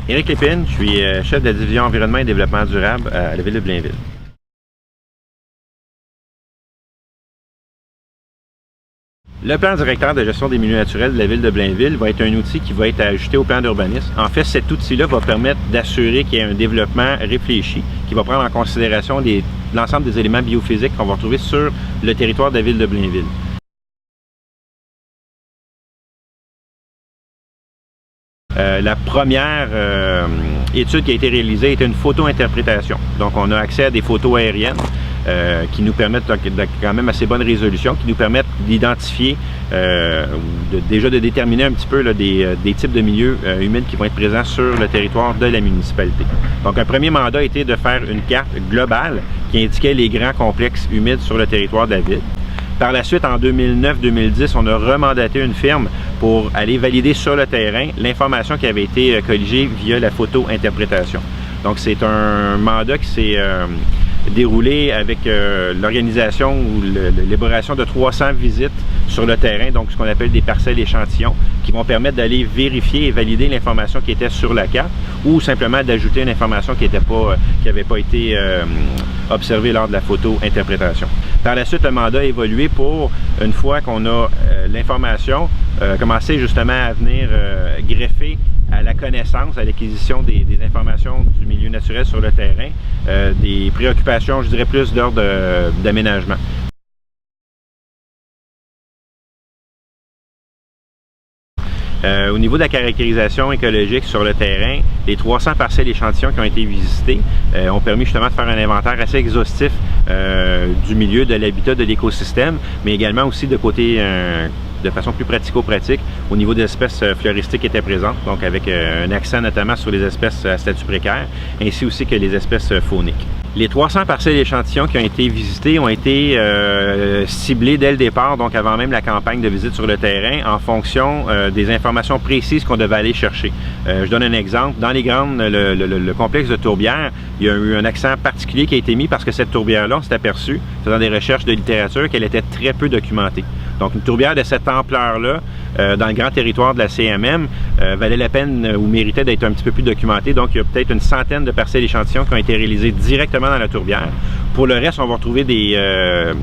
Éric Lépine, je suis chef de la division environnement et développement durable à la ville de Blainville. Le plan directeur de gestion des milieux naturels de la ville de Blainville va être un outil qui va être ajouté au plan d'urbanisme. En fait, cet outil-là va permettre d'assurer qu'il y ait un développement réfléchi qui va prendre en considération l'ensemble des éléments biophysiques qu'on va retrouver sur le territoire de la ville de Blainville. La première étude qui a été réalisée était une photo-interprétation. Donc, on a accès à des photos aériennes qui nous permettent quand même assez bonne résolution, qui nous permettent d'identifier, déjà de déterminer un petit peu là, des types de milieux humides qui vont être présents sur le territoire de la municipalité. Donc, un premier mandat était de faire une carte globale qui indiquait les grands complexes humides sur le territoire de la ville. Par la suite, en 2009-2010, on a remandaté une firme pour aller valider sur le terrain l'information qui avait été colligée via la photo-interprétation. Donc, c'est un mandat qui s'est déroulé avec l'organisation ou l'élaboration de 300 visites sur le terrain, donc ce qu'on appelle des parcelles échantillons, qui vont permettre d'aller vérifier et valider l'information qui était sur la carte ou simplement d'ajouter une information qui n'avait pas été observée lors de la photo-interprétation. Par la suite, le mandat a évolué pour, une fois qu'on a l'information, commencer justement à venir greffer à la connaissance, à l'acquisition des informations du milieu naturel sur le terrain, des préoccupations, je dirais plus d'ordre d'aménagement. Au niveau de la caractérisation écologique sur le terrain, les 300 parcelles échantillons qui ont été visitées ont permis justement de faire un inventaire assez exhaustif du milieu, de l'habitat, de l'écosystème, mais également aussi de côté de façon plus pratico-pratique au niveau des espèces floristiques qui étaient présentes, donc avec un accent notamment sur les espèces à statut précaire, ainsi aussi que les espèces fauniques. Les 300 parcelles échantillons qui ont été visitées ont été ciblées dès le départ, donc avant même la campagne de visite sur le terrain, en fonction des informations précises qu'on devait aller chercher. Je donne un exemple. Dans les grandes, le complexe de tourbières, il y a eu un accent particulier qui a été mis parce que cette tourbière-là, on s'est aperçu, faisant des recherches de littérature, qu'elle était très peu documentée. Donc, une tourbière de cette ampleur-là, dans le grand territoire de la CMM, valait la peine ou méritait d'être un petit peu plus documentée. Donc, il y a peut-être une centaine de parcelles échantillons qui ont été réalisées directement dans la tourbière. Pour le reste, on va retrouver des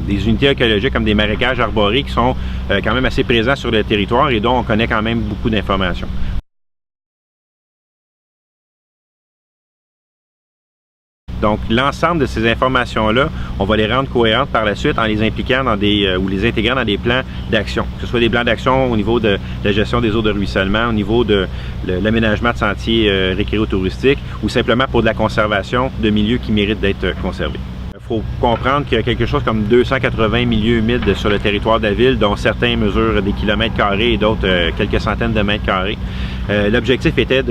unités écologiques comme des marécages arborés qui sont quand même assez présents sur le territoire et dont on connaît quand même beaucoup d'informations. Donc, l'ensemble de ces informations-là, on va les rendre cohérentes par la suite en les impliquant dans ou les intégrant dans des plans d'action. Que ce soit des plans d'action au niveau de la gestion des eaux de ruissellement, au niveau de l'aménagement de sentiers récréo-touristiques ou simplement pour de la conservation de milieux qui méritent d'être conservés. Il faut comprendre qu'il y a quelque chose comme 280 milieux humides sur le territoire de la ville, dont certains mesurent des kilomètres carrés et d'autres quelques centaines de mètres carrés. L'objectif était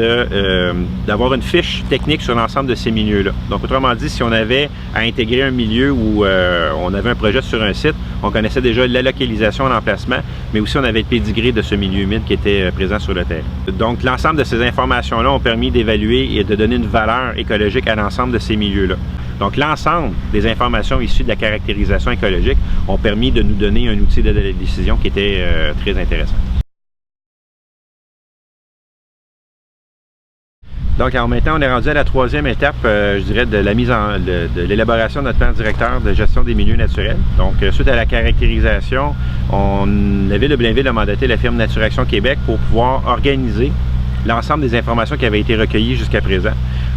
d'avoir une fiche technique sur l'ensemble de ces milieux-là. Donc, autrement dit, si on avait à intégrer un milieu où on avait un projet sur un site, on connaissait déjà la localisation, l'emplacement, mais aussi on avait le pédigré de ce milieu humide qui était présent sur le terrain. Donc, l'ensemble de ces informations-là ont permis d'évaluer et de donner une valeur écologique à l'ensemble de ces milieux-là. Donc, l'ensemble des informations issues de la caractérisation écologique ont permis de nous donner un outil de décision qui était très intéressant. Donc, alors maintenant, on est rendu à la troisième étape, je dirais, de l'élaboration de notre plan directeur de gestion des milieux naturels. Donc, suite à la caractérisation, la ville de Blainville a mandaté la firme Naturaction Québec pour pouvoir organiser l'ensemble des informations qui avaient été recueillies jusqu'à présent.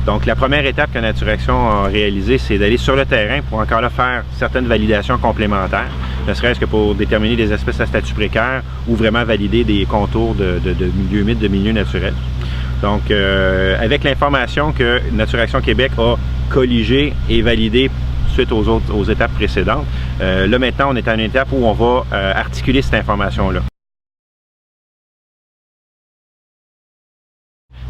Donc, la première étape que Naturaction a réalisée, c'est d'aller sur le terrain pour encore là faire certaines validations complémentaires, ne serait-ce que pour déterminer des espèces à statut précaire ou vraiment valider des contours de milieux humides, de milieux naturels. Donc, avec l'information que Naturaction Québec a colligée et validée suite aux étapes précédentes, là maintenant, on est à une étape où on va articuler cette information-là.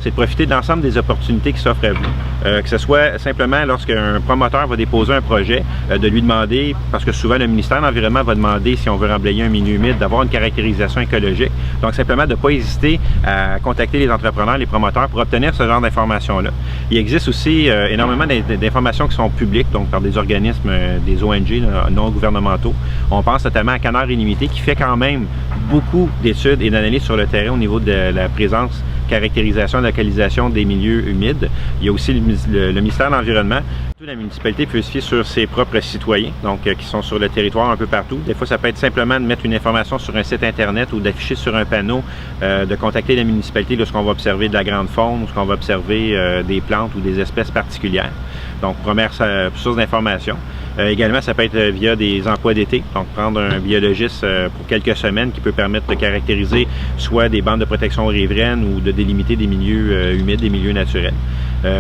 C'est de profiter de l'ensemble des opportunités qui s'offrent à vous. Que ce soit simplement lorsqu'un promoteur va déposer un projet, de lui demander, parce que souvent le ministère de l'Environnement va demander si on veut remblayer un milieu humide, d'avoir une caractérisation écologique. Donc simplement de ne pas hésiter à contacter les entrepreneurs, les promoteurs pour obtenir ce genre d'informations-là. Il existe aussi énormément d'informations qui sont publiques, donc par des organismes, des ONG non gouvernementaux. On pense notamment à Canard Illimité qui fait quand même beaucoup d'études et d'analyses sur le terrain au niveau de la présence caractérisation et localisation des milieux humides. Il y a aussi le ministère de l'Environnement. La municipalité peut se fier sur ses propres citoyens, donc qui sont sur le territoire un peu partout. Des fois, ça peut être simplement de mettre une information sur un site Internet ou d'afficher sur un panneau, de contacter la municipalité lorsqu'on va observer de la grande faune, lorsqu'on va observer des plantes ou des espèces particulières. Donc, première source d'information. Également, ça peut être via des emplois d'été, donc prendre un biologiste pour quelques semaines qui peut permettre de caractériser soit des bandes de protection riveraines ou de délimiter des milieux humides, des milieux naturels.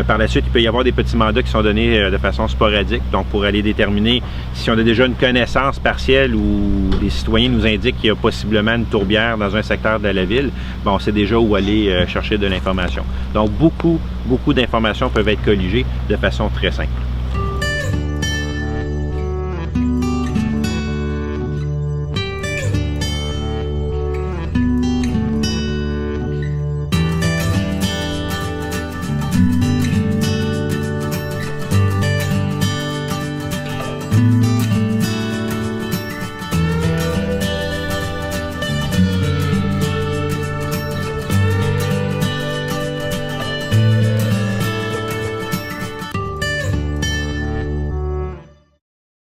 Par la suite, il peut y avoir des petits mandats qui sont donnés de façon sporadique, donc pour aller déterminer si on a déjà une connaissance partielle ou des citoyens nous indiquent qu'il y a possiblement une tourbière dans un secteur de la ville, bon, on sait déjà où aller chercher de l'information. Donc beaucoup d'informations peuvent être colligées de façon très simple.